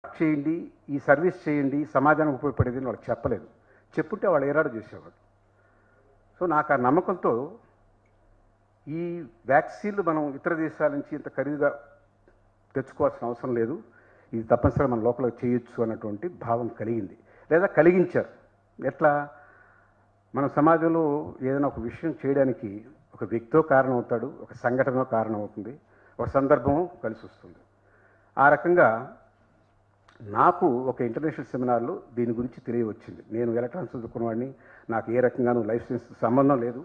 చేయండి, ఈ సర్వీస్ చేయండి, సమాజానికి ఉపయోగపడేది అని వాళ్ళకి చెప్పలేదు. చెప్పుంటే వాళ్ళు ఏరాడు చేసేవారు. సో నాకు ఆ నమ్మకంతో ఈ వ్యాక్సిన్లు మనం ఇతర దేశాల నుంచి ఇంత ఖరీదుగా తెచ్చుకోవాల్సిన అవసరం లేదు, ఇది తప్పనిసరిగా మన లోపల చేయొచ్చు అన్నటువంటి భావం కలిగింది, లేదా కలిగించారు. ఎట్లా? మన సమాజంలో ఏదైనా ఒక విషయం చేయడానికి ఒక వ్యక్తితో కారణం అవుతాడు, ఒక సంఘటన కారణం అవుతుంది, ఒక సందర్భం కలిసి వస్తుంది. ఆ రకంగా నాకు ఒక ఇంటర్నేషనల్ సెమినార్లో దీని గురించి తెలియవచ్చింది. నేను ఎలక్ట్రానిక్స్ చదువుకున్నవాడిని, నాకు ఏ రకంగానూ లైఫ్ సైన్స్ సంబంధం లేదు.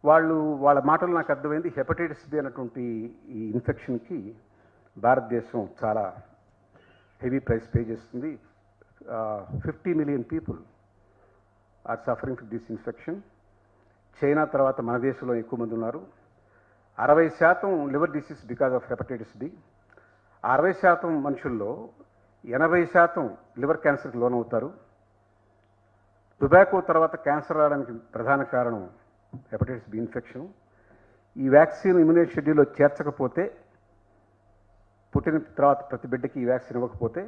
వాళ్ళ మాటలు నాకు అర్థమైంది, హెపటైటిస్ బి అన్నటువంటి ఈ ఇన్ఫెక్షన్కి భారతదేశం చాలా హెవీ ప్రైస్ పే చేస్తుంది. 50 million people are suffering from this infection. China తర్వాత మన దేశంలో ఎక్కువ మంది ఉన్నారు. 60% liver disease because of hepatitis B. 60% మనుషుల్లో 80% లివర్ క్యాన్సర్కి లోనవుతారు. టొబాకో తర్వాత క్యాన్సర్ రావడానికి ప్రధాన కారణం హెపటైటిస్ బి ఇన్ఫెక్షన్. ఈ వ్యాక్సిన్ ఇమ్యూనిటీ షెడ్యూల్లో చేర్చకపోతే, పుట్టిన తర్వాత ప్రతి బిడ్డకి ఈ వ్యాక్సిన్ ఇవ్వకపోతే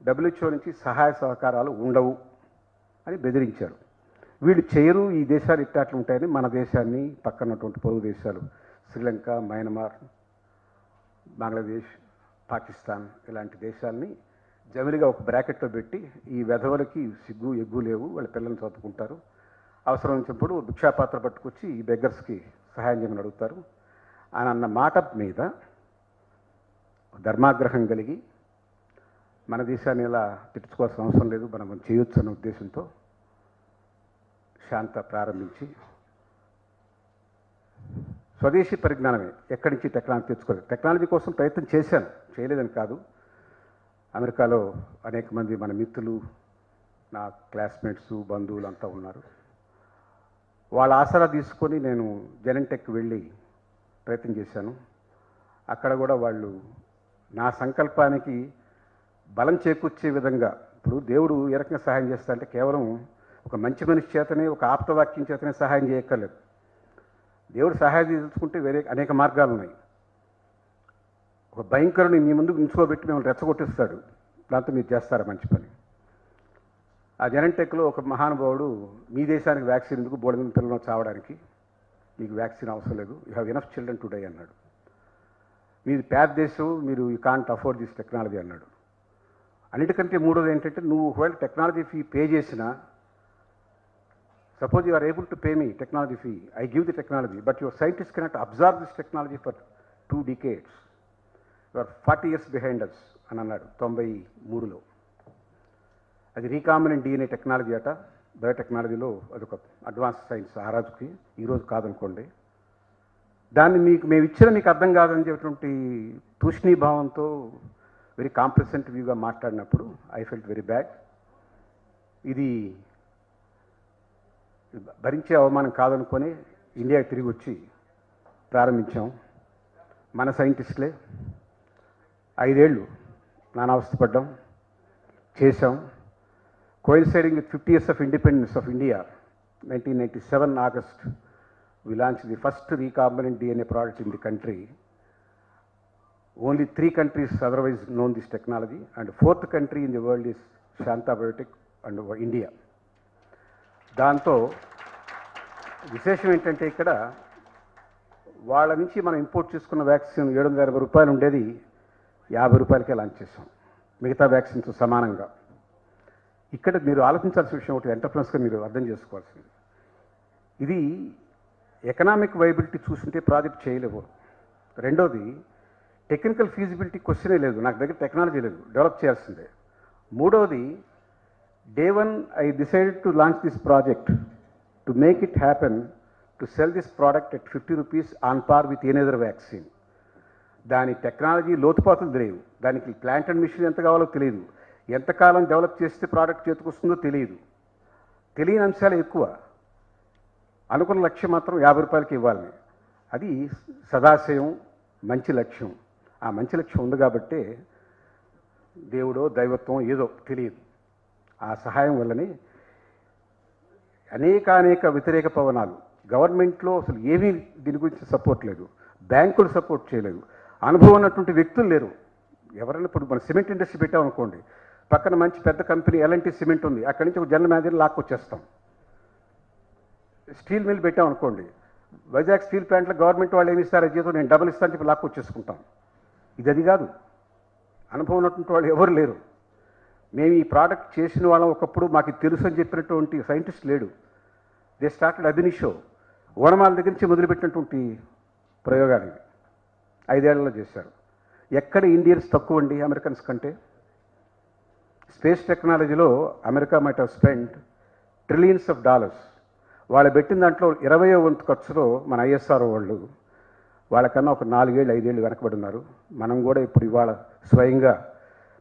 WHO నుంచి సహాయ సహకారాలు ఉండవు అని బెదిరించారు. వీళ్ళు చేయరు, ఈ దేశాలు ఇట్టాట్లు ఉంటాయని మన దేశాన్ని పక్కనటువంటి పొరుగు దేశాలు శ్రీలంక, మయన్మార్, బంగ్లాదేశ్, పాకిస్తాన్ ఇలాంటి దేశాలని జమిలిగా ఒక బ్రాకెట్లో పెట్టి ఈ వెధవలకి సిగ్గు ఎగ్గు లేవు, వాళ్ళ పిల్లల్ని చదువుకుంటారు, అవసరం వచ్చినప్పుడు భిక్షాపాత్ర పట్టుకొచ్చి ఈ బెగ్గర్స్కి సహాయం చేయమని అడుగుతారు అని అన్న మాట మీద ధర్మాగ్రహం కలిగి మన దేశాన్ని ఇలా తిట్టుకోవాల్సిన అవసరం లేదు, మనం చేయొచ్చు అన్న ఉద్దేశంతో శాంత ప్రారంభించి స్వదేశీ పరిజ్ఞానమే, ఎక్కడి నుంచి టెక్నాలజీ తెచ్చుకోలేదు. టెక్నాలజీ కోసం ప్రయత్నం చేశాను, చేయలేదని కాదు. అమెరికాలో అనేక మంది మన మిత్రులు, నా క్లాస్మేట్స్, బంధువులు అంతా ఉన్నారు. వాళ్ళ ఆసరా తీసుకొని నేను జెనెంటెక్ వెళ్ళి ప్రయత్నం చేశాను. అక్కడ కూడా వాళ్ళు నా సంకల్పానికి బలం చేకూర్చే విధంగా, ఇప్పుడు దేవుడు ఏ రకంగా సహాయం చేస్తా అంటే కేవలం ఒక మంచి మనిషి చేతనే, ఒక ఆప్తవాక్యం చేతనే సహాయం చేయక్కర్లేదు. దేవుడు సహాయం చేసుకుంటే వేరే అనేక మార్గాలు ఉన్నాయి. ఒక భయంకరుని మీ ముందుకు నిల్చోబెట్టి మిమ్మల్ని రెచ్చగొట్టిస్తాడు, దాంతో మీరు చేస్తారా మంచి పని. ఆ జెనెంటెక్లో ఒక మహానుభావుడు, మీ దేశానికి వ్యాక్సిన్ ఎందుకు, బోర్డు పిల్లలు చావడానికి, మీకు వ్యాక్సిన్ అవసరం లేదు, you have enough children today అన్నాడు. మీది పేద దేశం, మీరు you can't afford this technology అన్నాడు. అన్నిటికంటే మూడోది ఏంటంటే, నువ్వు ఒకవేళ టెక్నాలజీ ఫీ పే చేసినా, suppose you are able to pay మీ technology fee, I give the technology, but your scientist cannot observe this technology for 2 decades, you are 40 years behind us అని అన్నాడు 93లో. అది రీకాంబినెంట్ DNA టెక్నాలజీ అట, బయోటెక్నాలజీలో అదొక advance science. ఆ రోజుకి ఈరోజు కాదనుకోండి. దాన్ని మేము ఇచ్చిన మీకు అర్థం కాదని చెప్పినటువంటి తూష్ణీభావంతో వెరీ కాంప్లసెంట్ వ్యూగా మాట్లాడినప్పుడు ఐ ఫెల్ట్ వెరీ బ్యాడ్. ఇది భరించే అవమానం కాదనుకొని ఇండియాకి తిరిగి వచ్చి ప్రారంభించాం. మన సైంటిస్టులే 5 ఏళ్ళు నానావస్థపడ్డాం, చేశాం. Coinciding with 50 years of independence of India, 1997 August, we launched the first recombinant DNA product in the country. Only 3 countries otherwise known this technology, and 4th country in the world is Shanta Biotech and India. దాంతో విశేషం ఏంటంటే, ఇక్కడ వాళ్ళ నుంచి మనం import చేసుకున్న vaccine 780 రూపాయలు ఉండేది 50 రూపాయలకే లాంచ్ చేసాం, మిగతా వ్యాక్సిన్స్ సమానంగా. ఇక్కడ మీరు ఆలోచించాల్సిన విషయం ఒకటి, ఎంటర్ప్రెన్యూర్స్గా మీరు అర్థం చేసుకోవాల్సింది, ఇది ఎకనామిక్ వైబిలిటీ చూస్తుంటే ప్రాజెక్ట్ చేయలేవు. రెండోది, టెక్నికల్ ఫీజిబిలిటీ క్వశ్చనే లేదు, నాకు దగ్గర టెక్నాలజీ లేదు, డెవలప్ చేయాల్సిందే. మూడోది, Day 1 I decided to launch this project to make it happen, to sell this product at 50 rupees on par with any other vaccine. దాని టెక్నాలజీ లోతుపాతులు తెలియదు, దానికి ప్లాంట్ అండ్ మిషన్ ఎంత కావాలో తెలియదు, ఎంతకాలం డెవలప్ చేస్తే ప్రోడక్ట్ చేతికొస్తుందో తెలియదు, తెలియని అంశాలు ఎక్కువ. అనుకున్న లక్ష్యం మాత్రం 50 రూపాయలకి ఇవ్వాలని. అది సదాశయం, మంచి లక్ష్యం. ఆ మంచి లక్ష్యం ఉంది కాబట్టే దేవుడో దైవత్వం ఏదో తెలియదు, ఆ సహాయం వల్లనే అనేక వ్యతిరేక పవనాలు, గవర్నమెంట్లో అసలు ఏమీ దీని గురించి సపోర్ట్ లేదు, బ్యాంకులు సపోర్ట్ చేయలేదు, అనుభవం ఉన్నటువంటి వ్యక్తులు లేరు ఎవరైనా ఇప్పుడు మన సిమెంట్ ఇండస్ట్రీ పెట్టామనుకోండి, పక్కన మంచి పెద్ద కంపెనీ ఎల్ఎన్టీ సిమెంట్ ఉంది, అక్కడి నుంచి ఒక జనరల్ మేనేజర్ లాక్కొచ్చేస్తాం. స్టీల్ మిల్ పెట్టామనుకోండి, వైజాగ్ స్టీల్ ప్లాంట్లో గవర్నమెంట్ వాళ్ళు ఏమి ఇస్తారో జీతం నేను డబుల్ ఇస్తాను చెప్పి లాక్కొచ్చేసుకుంటాం. అది కాదు. అనుభవం ఉన్నటువంటి వాళ్ళు ఎవరు లేరు. మేము ఈ ప్రోడక్ట్ చేసిన వాళ్ళం ఒకప్పుడు మాకు తెలుసు అని చెప్పినటువంటి సైంటిస్ట్ లేడు. They started అభినిషో. ఓనమాల దగ్గర నుంచి మొదలుపెట్టినటువంటి ప్రయోగాలు ఇవి 5 ఏళ్లలో చేశారు. ఎక్కడ ఇండియన్స్ తక్కువ అండి అమెరికన్స్ కంటే? స్పేస్ టెక్నాలజీలో America might have spend trillions of dollars. వాళ్ళు పెట్టిన దాంట్లో 20వ వంతు ఖర్చులో మన ఐఎస్ఆర్ వాళ్ళు వాళ్ళకన్నా ఒక 4 ఏళ్ళు 5 ఏళ్ళు వెనకబడి ఉన్నారు. మనం కూడా ఇప్పుడు ఇవాళ స్వయంగా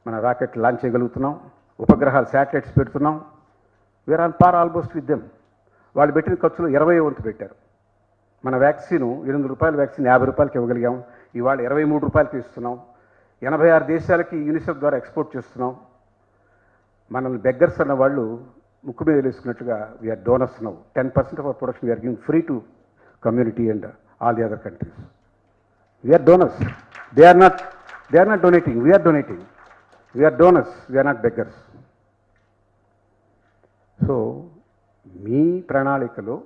మన రాకెట్ లాంచ్ చేయగలుగుతున్నాం, ఉపగ్రహాలు శాటిలైట్స్ పెడుతున్నాం. We're on par almost with them. వాళ్ళు పెట్టిన ఖర్చులో 20వ వంతు పెట్టారు. మన వ్యాక్సిన్ ₹800 వ్యాక్సిన్ ₹50 ఇవ్వగలిగాం. ఇవాళ ₹23 ఇస్తున్నాం. 86 దేశాలకి యూనిసెఫ్ ద్వారా ఎక్స్పోర్ట్ చేస్తున్నాం. మనల్ని బెగ్గర్స్ అన్న వాళ్ళు ముక్కు మీద వేసుకున్నట్టుగా we are donors now. 10% off our production we are giving free to community and all the other countries. We are donors. They are not donating. We are donating. We are donors. We are not beggars. So మీ ప్రణాళికలో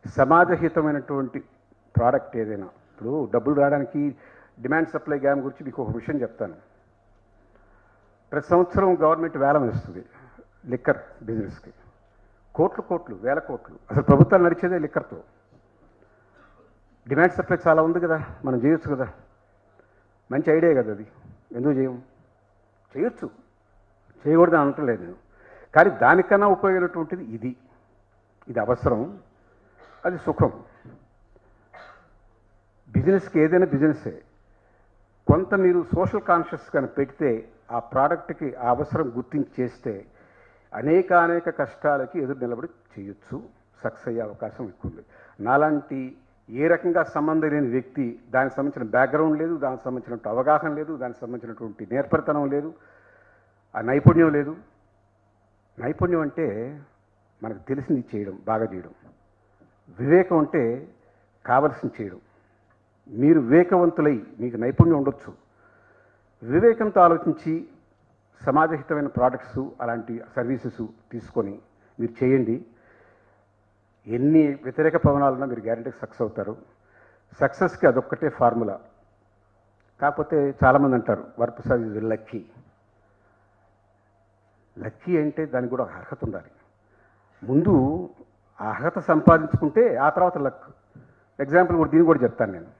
సమాజహితమైనటువంటి product ఏదైనా, ఇప్పుడు డబ్బులు రావడానికి demand supply gap గురించి మీకు ఒక విషయం చెప్తాను. ప్రతి సంవత్సరం గవర్నమెంట్ వేలం వేస్తుంది లిక్కర్ బిజినెస్కి. కోట్లు, వేల కోట్లు. అసలు ప్రభుత్వాలు నడిచేదే లిక్కర్తో. డిమాండ్ సప్లై చాలా ఉంది కదా, మనం చేయొచ్చు కదా. మంచి ఐడియా కదా అది. ఎందుకు చేయొచ్చు, చేయకూడదు అనట్లేదు నేను. కానీ దానికన్నా ఉపయోగమైనటువంటిది ఇది అవసరం, అది సుఖం. బిజినెస్కి ఏదైనా బిజినెసే. కొంత మీరు సోషల్ కాన్షియస్ కానీ పెడితే ఆ ప్రోడక్ట్కి ఆ అవసరం గుర్తించి చేస్తే అనేక కష్టాలకి ఎదురు నిలబడి చేయొచ్చు. సక్సెస్ అయ్యే అవకాశం ఎక్కువ ఉంది. నాలాంటి ఏ రకంగా సంబంధం లేని వ్యక్తి, దానికి సంబంధించిన బ్యాక్గ్రౌండ్ లేదు, దానికి సంబంధించినటువంటి అవగాహన లేదు, దానికి సంబంధించినటువంటి నేర్పరితనం లేదు, ఆ నైపుణ్యం లేదు. నైపుణ్యం అంటే మనకు తెలిసింది చేయడం, బాగా చేయడం. వివేకం అంటే కావలసింది చేయడం. మీరు వివేకవంతులై మీకు నైపుణ్యం ఉండొచ్చు, వివేకంతో ఆలోచించి సమాజహితమైన ప్రోడక్ట్స్ అలాంటి సర్వీసెస్ తీసుకొని మీరు చేయండి. ఎన్ని వ్యతిరేక పవనాలున్నా మీరు గ్యారెంటీకి సక్సెస్ అవుతారు. సక్సెస్కి అదొక్కటే ఫార్ములా. కాకపోతే చాలామంది అంటారు వరప్రసాద్ ఈజ్ లక్కీ. లక్కీ అంటే దానికి కూడా అర్హత ఉండాలి. ముందు ఆ అర్హత సంపాదించుకుంటే ఆ తర్వాత లక్. ఎగ్జాంపుల్ కూడా దీన్ని కూడా చెప్తాను నేను.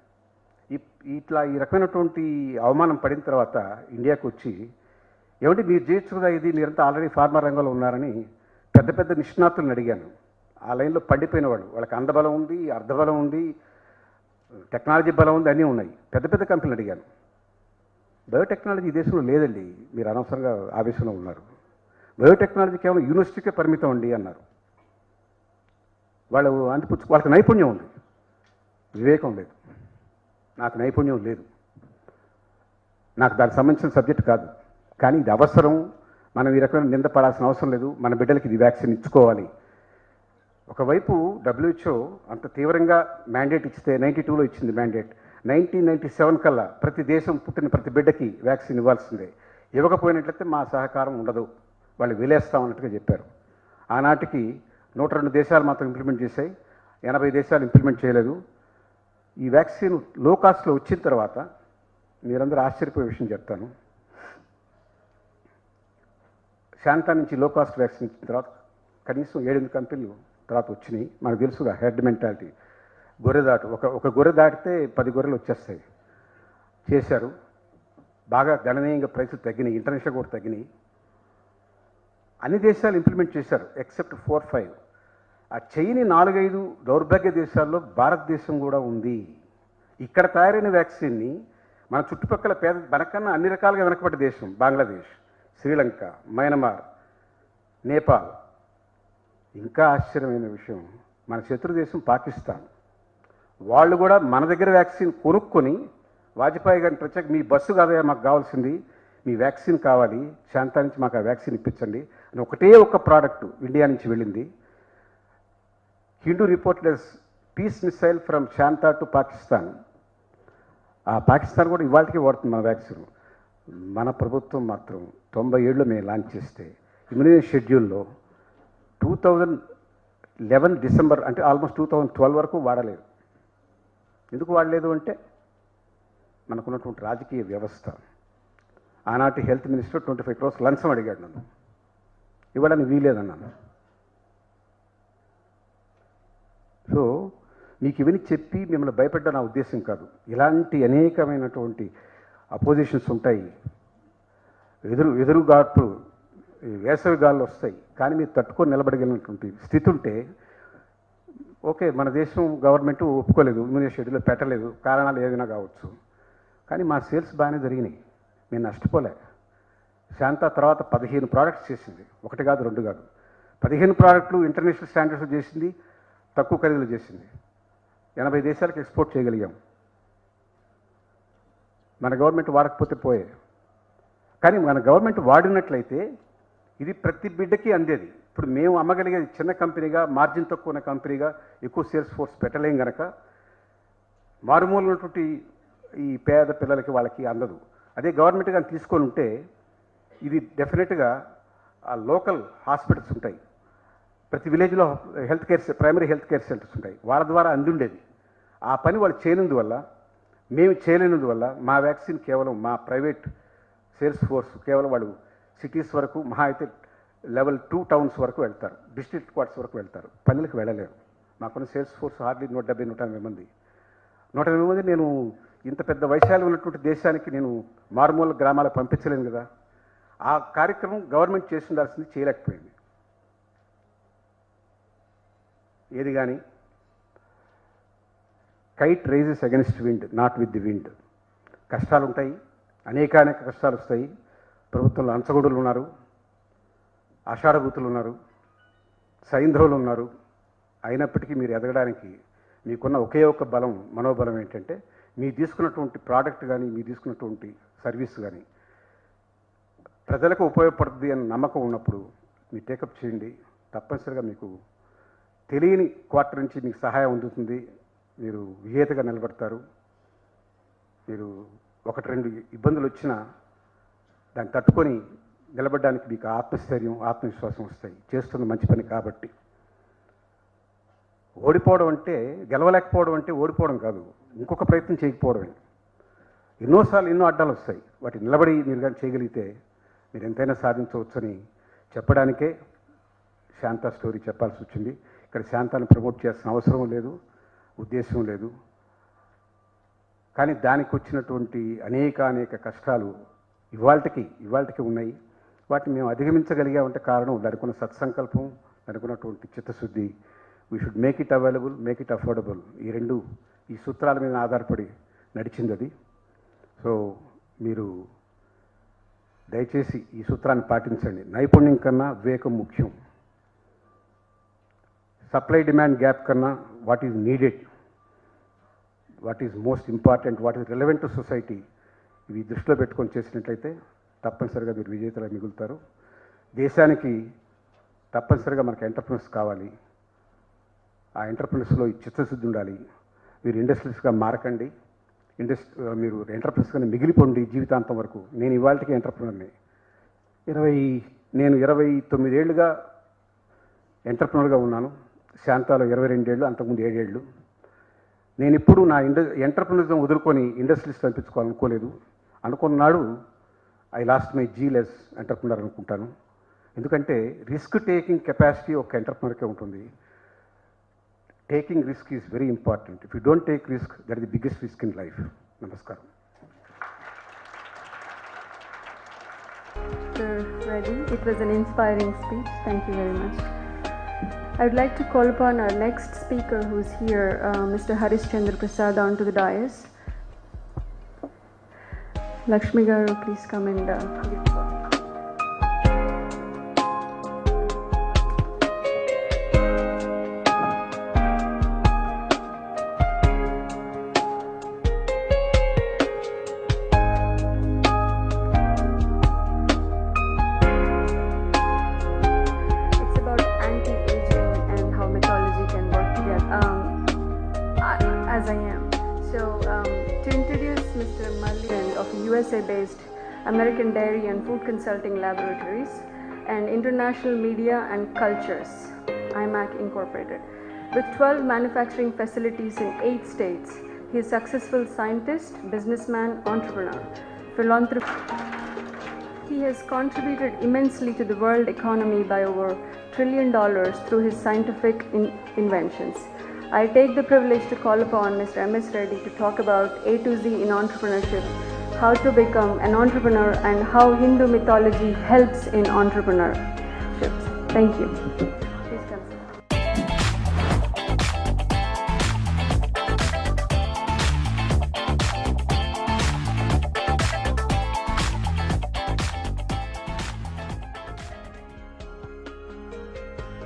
ఇట్లా ఈ రకమైనటువంటి అవమానం పడిన తర్వాత ఇండియాకి వచ్చి, ఏమంటే మీరు చేయొచ్చు కదా ఇది, మీరంతా ఆల్రెడీ ఫార్మా రంగంలో ఉన్నారని పెద్ద నిష్ణాతులను అడిగాను. ఆ లైన్లో పండిపోయిన వాళ్ళు, వాళ్ళకి అందబలం ఉంది, అర్ధబలం ఉంది, టెక్నాలజీ బలం ఉంది, అన్నీ ఉన్నాయి. పెద్ద కంపెనీలు అడిగాను. బయోటెక్నాలజీ ఈ దేశంలో లేదండి, మీరు అనవసరంగా ఆవేశంలో ఉన్నారు. బయోటెక్నాలజీ కేవలం యూనివర్సిటీకే పరిమితం అండి అన్నారు. వాళ్ళు వాళ్ళకి నైపుణ్యం ఉంది, వివేకం లేదు. నాకు నైపుణ్యం లేదు, నాకు దానికి సంబంధించిన సబ్జెక్ట్ కాదు. కానీ ఇది అవసరం. మనం ఈ రకమైన నింద పడాల్సిన అవసరం లేదు. మన బిడ్డలకి ఇది వ్యాక్సిన్ ఇచ్చుకోవాలి. ఒకవైపు WHO అంత తీవ్రంగా మ్యాండేట్ ఇస్తే 92లో ఇచ్చింది మ్యాండేట్. 1997 కల్లా ప్రతి దేశం పుట్టిన ప్రతి బిడ్డకి వ్యాక్సిన్ ఇవ్వాల్సిందే. ఇవ్వకపోయినట్లయితే మా సహకారం ఉండదు, వాళ్ళు విలేస్తామన్నట్టుగా చెప్పారు. ఆనాటికి 102 దేశాలు మాత్రం ఇంప్లిమెంట్ చేశాయి, 80 దేశాలు ఇంప్లిమెంట్ చేయలేదు. ఈ వ్యాక్సిన్ లో కాస్ట్లో వచ్చిన తర్వాత మీరందరూ ఆశ్చర్యపోయే విషయం చెప్తాను. శాంతా నుంచి లో కాస్ట్ వ్యాక్సిన్ ఇచ్చిన తర్వాత కనీసం 7-8 కంపెనీలు తర్వాత వచ్చినాయి. మనకు తెలుసుగా హెడ్ మెంటాలిటీ. గొర్రె దాటు ఒక గొర్రె దాటితే 10 గొర్రెలు వచ్చేస్తాయి. చేశారు. బాగా గణనీయంగా ప్రైసులు తగ్గినాయి, ఇంటర్నేషనల్ కూడా తగ్గినాయి. అన్ని దేశాలు ఇంప్లిమెంట్ చేశారు ఎక్సెప్ట్ 4-5. ఆ చైని 4-5 దౌర్భాగ్య దేశాల్లో భారతదేశం కూడా ఉంది. ఇక్కడ తయారైన వ్యాక్సిన్ని మన చుట్టుపక్కల మనకన్నా అన్ని రకాలుగా వెనకబడ్డ దేశం బంగ్లాదేశ్, శ్రీలంక, మయన్మార్, నేపాల్. ఇంకా ఆశ్చర్యమైన విషయం, మన శత్రు దేశం పాకిస్తాన్. వాళ్ళు కూడా మన దగ్గర వ్యాక్సిన్ కొనుక్కొని వాజ్పేయి గారిని ప్రత్యేక, మీ బస్సు కాదయా మాకు కావాల్సింది, మీ వ్యాక్సిన్ కావాలి, శాంతా నుంచి మాకు ఆ వ్యాక్సిన్ ఇప్పించండి అని ఒక్క ప్రోడక్ట్ ఇండియా నుంచి వెళ్ళింది. Hindu reports peace missile from Shanta to Pakistan. ఆ పాకిస్తాన్ కూడా ఇవాళకి వాడుతుంది మన వ్యాక్సిన్. మన ప్రభుత్వం మాత్రం 97లో మేము లాంచ్ చేస్తే ఇమ్యూనైజేషన్ షెడ్యూల్లో 2011 డిసెంబర్ అంటే ఆల్మోస్ట్ 2012 వరకు వాడలేదు. ఎందుకు వాడలేదు అంటే మనకున్నటువంటి రాజకీయ వ్యవస్థ. ఆనాటి హెల్త్ మినిస్టర్ 25 crores లంచం అడిగాడు నన్ను, ఇవ్వడానికి వీలేదన్నాను. సో మీకు ఇవన్నీ చెప్పి మిమ్మల్ని భయపెట్టడం నా ఉద్దేశం కాదు. ఇలాంటి అనేకమైనటువంటి అపోజిషన్స్ ఉంటాయి, ఎదురుగాట్లు వేసవి గాళ్ళు వస్తాయి, కానీ మీరు తట్టుకొని నిలబడగలిగినటువంటి స్థితి ఉంటే ఓకే. మన దేశం గవర్నమెంట్ ఒప్పుకోలేదు, ఇమ్యూనైజేషన్ షెడ్యూల్లో పెట్టలేదు, కారణాలు ఏదైనా కావచ్చు. కానీ మా సేల్స్ బాగానే జరిగినాయి, మేము నష్టపోలే. శాంత తర్వాత 15 ప్రోడక్ట్స్ చేసింది, ఒకటి కాదు రెండు కాదు. 15 ప్రోడక్ట్లు ఇంటర్నేషనల్ స్టాండర్డ్స్ చేసింది, తక్కువ ఖరీదులు చేసింది. 80 దేశాలకు ఎక్స్పోర్ట్ చేయగలిగాం. మన గవర్నమెంట్ వాడకపోతే పోయే. కానీ మన గవర్నమెంట్ వాడినట్లయితే ఇది ప్రతి బిడ్డకి అందేది. ఇప్పుడు మేము అమ్మగలిగేది చిన్న కంపెనీగా, మార్జిన్ తక్కువ ఉన్న కంపెనీగా ఎక్కువ సేల్స్ ఫోర్స్ పెట్టలేం కనుక మారుమూల ఉన్నటువంటి ఈ పేద పిల్లలకి వాళ్ళకి అందదు. అదే గవర్నమెంట్ కానీ తీసుకొని ఉంటే ఇది డెఫినెట్గా ఆ లోకల్ హాస్పిటల్స్ ఉంటాయి, ప్రతి విలేజ్లో ప్రైమరీ హెల్త్ కేర్ సెంటర్స్ ఉంటాయి, వాళ్ళ ద్వారా అందుండేది. ఆ పని వాళ్ళు చేయనందువల్ల, మేము చేయలేనందువల్ల మా వ్యాక్సిన్ కేవలం మా ప్రైవేట్ సేల్స్ ఫోర్స్ కేవలం వాళ్ళు సిటీస్ వరకు, మహా అయితే లెవెల్ 2 టౌన్స్ వరకు వెళ్తారు, డిస్ట్రిక్ట్ క్వార్టర్స్ వరకు వెళ్తారు, పల్లెలకు వెళ్ళలేరు. మాకున్న సేల్స్ ఫోర్స్ హార్డ్లీ 170-180 మంది. 180 మంది నేను ఇంత పెద్ద వైశాల్యం ఉన్నటువంటి దేశానికి నేను మారుమూల గ్రామాలకు పంపించలేను కదా. ఆ కార్యక్రమం గవర్నమెంట్ చేసి ఉండాల్సింది, చేయలేకపోయింది. ఏది కానీ kite rises against wind, not with the wind. కష్టాలు ఉంటాయి, అనేక కష్టాలు వస్తాయి. ప్రభుత్వంలో అంచగొడులు ఉన్నారు, ఆషాఢభూతులు ఉన్నారు, సైంధవులు ఉన్నారు. అయినప్పటికీ మీరు ఎదగడానికి మీకున్న ఒకే ఒక బలం, మనోబలం ఏంటంటే మీరు తీసుకున్నటువంటి ప్రోడక్ట్ కానీ, మీరు తీసుకున్నటువంటి సర్వీస్ కానీ ప్రజలకు ఉపయోగపడుతుంది అని నమ్మకం ఉన్నప్పుడు మీరు టేకప్ చేయండి. తప్పనిసరిగా మీకు తెలియని క్వార్టర్ నుంచి మీకు సహాయం అందుతుంది. మీరు విజేతగా నిలబడతారు. మీరు 1-2 ఇబ్బందులు వచ్చినా దాన్ని తట్టుకొని నిలబడడానికి మీకు ఆత్మస్థైర్యం, ఆత్మవిశ్వాసం వస్తాయి. చేస్తున్న మంచి పని కాబట్టి. ఓడిపోవడం అంటే, గెలవలేకపోవడం అంటే ఓడిపోవడం కాదు, ఇంకొక ప్రయత్నం చేయకపోవడమే. ఎన్నోసార్లు ఎన్నో అడ్డాలు వస్తాయి, వాటి నిలబడి మీరు కానీ చేయగలిగితే మీరు ఎంతైనా సాధించవచ్చని చెప్పడానికే శాంత స్టోరీ చెప్పాల్సి వచ్చింది. ఇక్కడ శాంతాన్ని ప్రమోట్ చేయాల్సిన అవసరం లేదు, ఉద్దేశం లేదు. కానీ దానికి వచ్చినటువంటి అనేక కష్టాలు ఇవాళకి ఉన్నాయి. వాటిని మేము అధిగమించగలిగామంటే కారణం దానికి ఉన్న సత్సంకల్పం, దానికి ఉన్నటువంటి చిత్తశుద్ధి. We should make it available, make it affordable. ఈ సూత్రాల మీద ఆధారపడి నడిచింది అది. సో మీరు దయచేసి ఈ సూత్రాన్ని పాటించండి. నైపుణ్యం కన్నా వివేకం ముఖ్యం. సప్లై డిమాండ్ గ్యాప్ కన్నా what is needed, what is most important, what is relevant to society, ఇవి దృష్టిలో పెట్టుకొని చేసినట్లయితే తప్పనిసరిగా మీరు విజేతలా మిగులుతారు. దేశానికి తప్పనిసరిగా మనకు ఎంటర్ప్రెన్యూర్స్ కావాలి. ఆ ఎంటర్ప్రెన్యూర్స్లో ఈ చిత్తశుద్ధి ఉండాలి. మీరు ఇండస్ట్రీస్గా మారకండి, మీరు ఎంటర్ప్రెన్యూర్స్గానే మిగిలిపోండి జీవితాంతం వరకు. నేను ఇవాళకి ఎంటర్ప్రెన్యూర్ని. నేను 29 ఏళ్ళుగా ఎంటర్ప్రెన్యూర్గా ఉన్నాను. శాంతాలో 22 ఏళ్ళు, అంతకుముందు 7 ఏళ్ళు. నేను ఇప్పుడు నా ఎంటర్ప్రెన్యూరిజం వదులుకొని ఇండస్ట్రీస్ పంపించుకోవాలనుకోలేదు. అనుకున్నాడు ఐ లాస్ట్ మై జీలెస్ ఎంటర్ప్రెన్యూర్ అనుకుంటాను. ఎందుకంటే రిస్క్ టేకింగ్ కెపాసిటీ ఒక ఎంటర్ప్రెన్యూర్కే ఉంటుంది. Taking risk is very important. If you don't take risk, that is the biggest risk in life. నమస్కారం. Reddy, it was an inspiring speech. Thank you very much. I would like to call upon our next speaker who's here, Mr. Harish Chandra Prasad, onto the dais. Lakshmi Garu, please come and give the talk. It's about anti-aging and how mythology can work together. As I am. So, to introduce Mr. Mallian of a USA-based American Dairy and Food Consulting Laboratories, and International Media and Cultures, IMAC Incorporated. With 12 manufacturing facilities in 8 states, he is a successful scientist, businessman, entrepreneur, philanthropist. He has contributed immensely to the world economy by over $1 trillion through his scientific inventions. I take the privilege to call upon Mr. M.S. Reddy to talk about A to Z in entrepreneurship, how to become an entrepreneur, and how Hindu mythology helps in entrepreneurship. Thank you. Please come.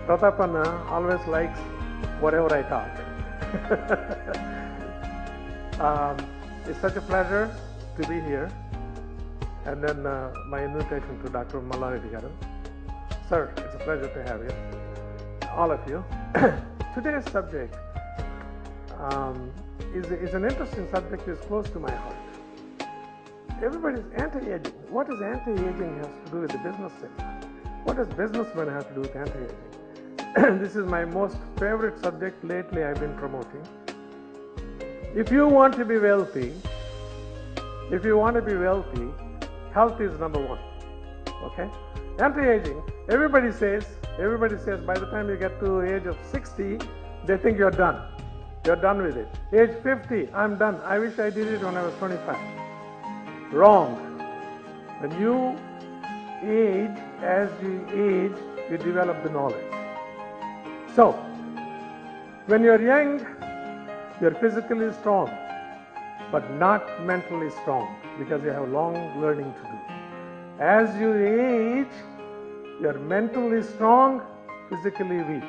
Pratapanna always likes whatever I talk. It's such a pleasure to be here. And then my invitation to Dr. Mallareddy Garu. Sir, it's a pleasure to have you, all of you. Today's subject is an interesting subject, it's close to my heart. Everybody's anti-aging. What does anti-aging have to do with the business sector? What does businessmen have to do with anti-aging? This is my most favorite subject lately I've been promoting. If you want to be wealthy, health is number one. Okay? Anti-aging, everybody says by the time you get to the age of 60, they think you're done. You're done with it. Age 50, I'm done. I wish I did it when I was 25. Wrong. When you age, as you age, you develop the knowledge. So, when you're young, you're physically strong, but not mentally strong, because you have long learning to do. As you age, you're mentally strong, physically weak.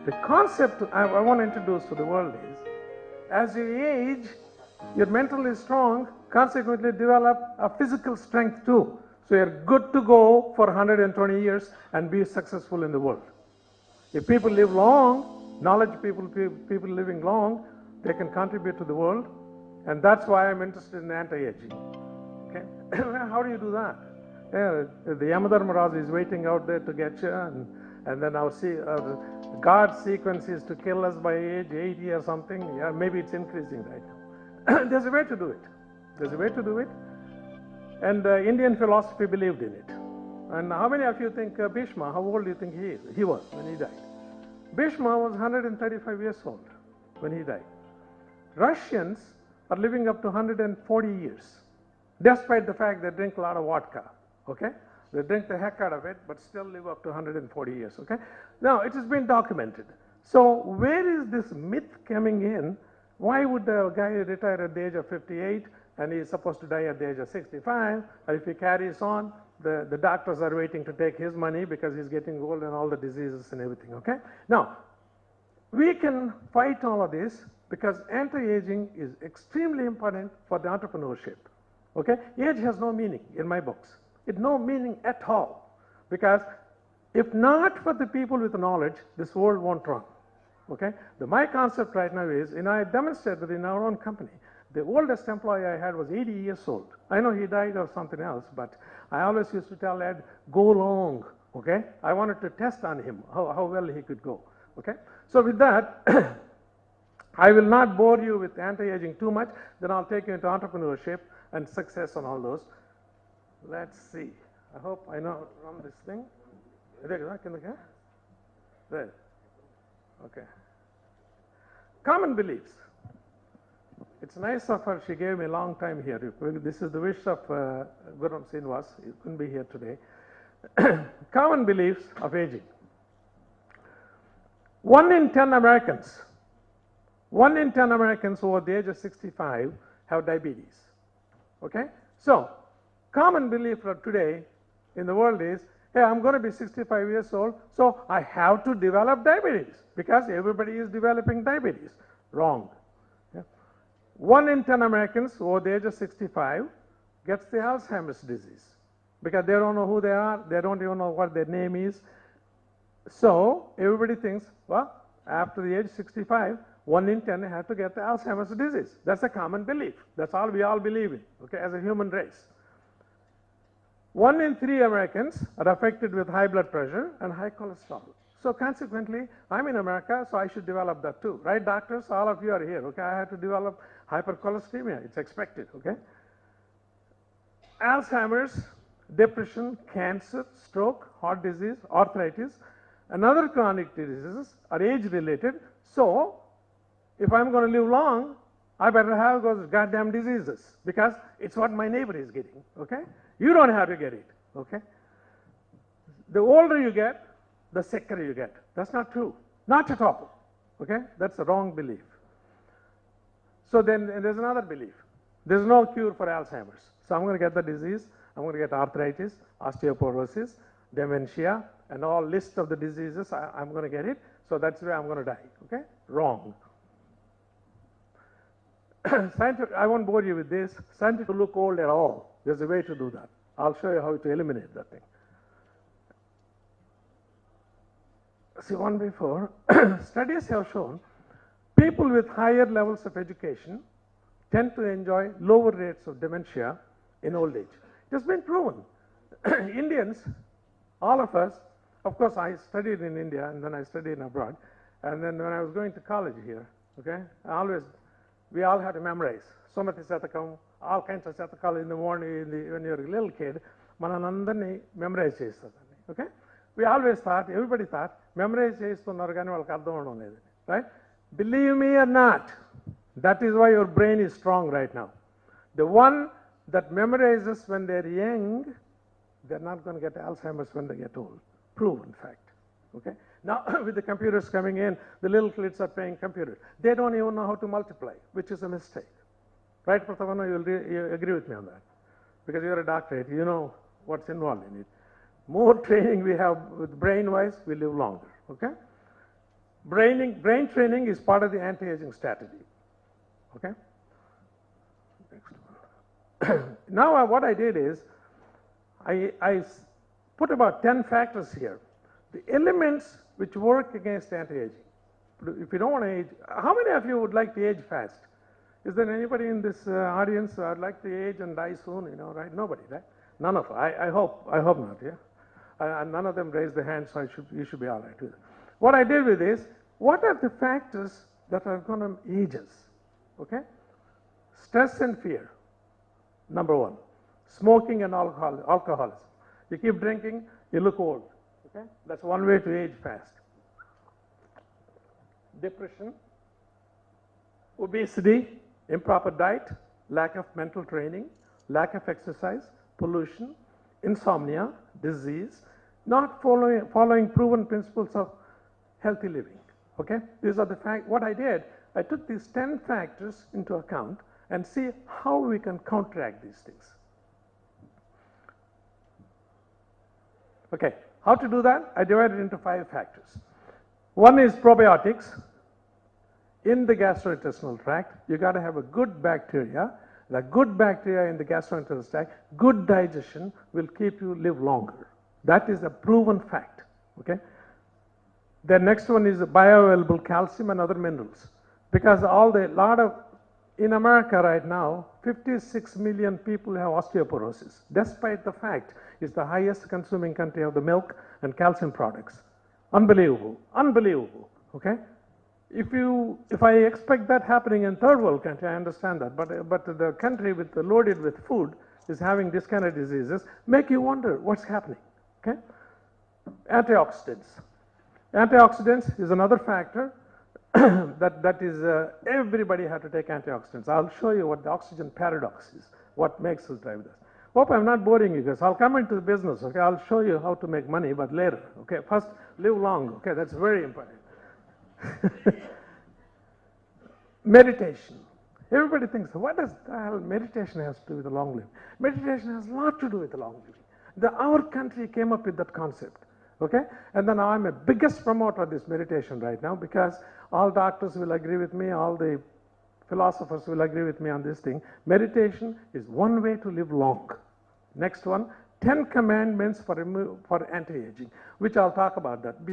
The concept I want to introduce to the world is, as you age, you're mentally strong, consequently develop a physical strength too. So you're good to go for 120 years and be successful in the world. If people live long, knowledge people living long, they can contribute to the world. And that's why I'm interested in anti-aging. Okay? How do you do that? Yeah, the Yamadharmaraj is waiting out there to get you, and then our God sequence is to kill us by age 80 or something. Yeah, maybe it's increasing right now. There's a way to do it. There's a way to do it. And Indian philosophy believed in it. And how many of you think Bhishma, how old do you think he was when he died? Bhishma was 135 years old when he died. Russians are living up to 140 years, despite the fact they drink a lot of vodka, okay? They drink the heck out of it, but still live up to 140 years, okay? Now, it has been documented. So, where is this myth coming in? Why would a guy retire at the age of 58 and he is supposed to die at the age of 65? And if he carries on, the doctors are waiting to take his money because he's getting old and all the diseases and everything, okay? Now, we can fight all of this because anti-aging is extremely important for the entrepreneurship, okay? Age has no meaning in my books. It's no meaning at all, because if not for the people with knowledge, this world won't run, okay? My concept right now is, I demonstrated in our own company, the oldest employee I had was 80 years old. I know he died of something else, but I always used to tell Ed, go long, okay? I wanted to test on him, how well he could go, okay? So with that, I will not bore you with anti-aging too much, then I'll take you into entrepreneurship and success and all those. Let's see. I hope I know how to run this thing. There. Okay. Common beliefs. It's nice of her, she gave me a long time here. This is the wish of Gurram Srinivas, he couldn't be here today. Common beliefs of aging. 1 in 10 Americans over the age of 65 have diabetes. Okay? So, common belief for today in the world is, hey, I'm going to be 65 years old, so I have to develop diabetes because everybody is developing diabetes. Wrong. 1 in 10 Americans over the age of 65 gets the Alzheimer's disease because they don't know who they are, they don't even know what their name is. So, everybody thinks, well, after the age of 65, 1 in 10 have to get the Alzheimer's disease. That's a common belief. That's all we all believe in, okay, as a human race. 1 in 3 Americans are affected with high blood pressure and high cholesterol. So consequently, I'm in America, so I should develop that too. Right, doctors? All of you are here, okay? I have to develop hypercholesteremia. It's expected, okay? Alzheimer's, depression, cancer, stroke, heart disease, arthritis, and other chronic diseases are age-related. So, if I'm going to live long, I better have those goddamn diseases because it's what my neighbor is getting, okay? You don't have to get it, okay? The older you get, the sicker you get. That's not true. Not at all, okay? That's a wrong belief. So then there's another belief. There's no cure for Alzheimer's. So I'm going to get the disease. I'm going to get arthritis, osteoporosis, dementia, and all list of the diseases. I'm going to get it. So that's where I'm going to die, okay? Wrong. I won't bore you with this. Scientists don't look old at all. There's a way to do that. I'll show you how to eliminate that thing. See, one before, studies have shown people with higher levels of education tend to enjoy lower rates of dementia in old age. It has been proven. Indians, all of us, of course, I studied in India and then I studied abroad. And then when I was going to college here, okay, we all had to memorize. Sumati Satakam, all kinds of Satakal in the morning when you're a little kid, mananandani memorize chestadani, okay? We always thought, everybody thought, memorize chestunnaru gaani valaki ardham avadam ledani, right? Believe me or not, that is why your brain is strong right now. The one that memorizes when they're young, they're not going to get Alzheimer's when they get old. Proven fact, okay? Now, with the computers coming in, the little kids are playing computers. They don't even know how to multiply, which is a mistake. Right, Prathavana, you agree with me on that? Because you're a doctorate, you know what's involved in it. More training we have with brain-wise, we live longer, okay? Brain training is part of the anti-aging strategy, okay? Next one. Now, what I did is, I put about 10 factors here. The elements which work against anti-aging. If you don't want to age, how many of you would like to age fast? Is there anybody in this audience who would like to age and die soon, you know, right? Nobody, right? None of us. I hope not, yeah? And none of them raised their hands, so you should be all right with it. What I did with this, what are the factors that are going to age us, okay? Stress and fear, number one. Smoking and alcoholism. You keep drinking, you look old, okay? That's one way to age fast. Depression, obesity, improper diet, lack of mental training, lack of exercise, pollution, insomnia, disease, not following proven principles of healthy living, okay? These are the facts. What I did, I took these 10 factors into account and see how we can counteract these things. Okay, how to do that? I divided it into 5 factors. One is probiotics. In the gastrointestinal tract, you got to have a good bacteria. The good bacteria in the gastrointestinal tract, good digestion will keep you live longer. That is a proven fact, okay? The next one is bioavailable calcium and other minerals. Because in America right now, 56 million people have osteoporosis, despite the fact it's the highest consuming country of the milk and calcium products. Unbelievable, unbelievable, okay? If I expect that happening in third world country, I understand that, but the country loaded with food is having this kind of diseases, make you wonder what's happening, okay? Antioxidants. Antioxidants is another factor that is, everybody has to take antioxidants. I'll show you what the oxygen paradox is, what makes us drive this. Hope I'm not boring you guys. I'll come into the business, okay? I'll show you how to make money, but later, okay? First, live long, okay? That's very important. Meditation. Everybody thinks, what does the hell meditation has to do with the long living? Meditation has a lot to do with the long living. Our country came up with that concept, okay? And then I'm a biggest promoter of this meditation right now because all doctors will agree with me, all the philosophers will agree with me on this thing. Meditation is one way to live long. Next one, 10 commandments for anti-aging, which I'll talk about that.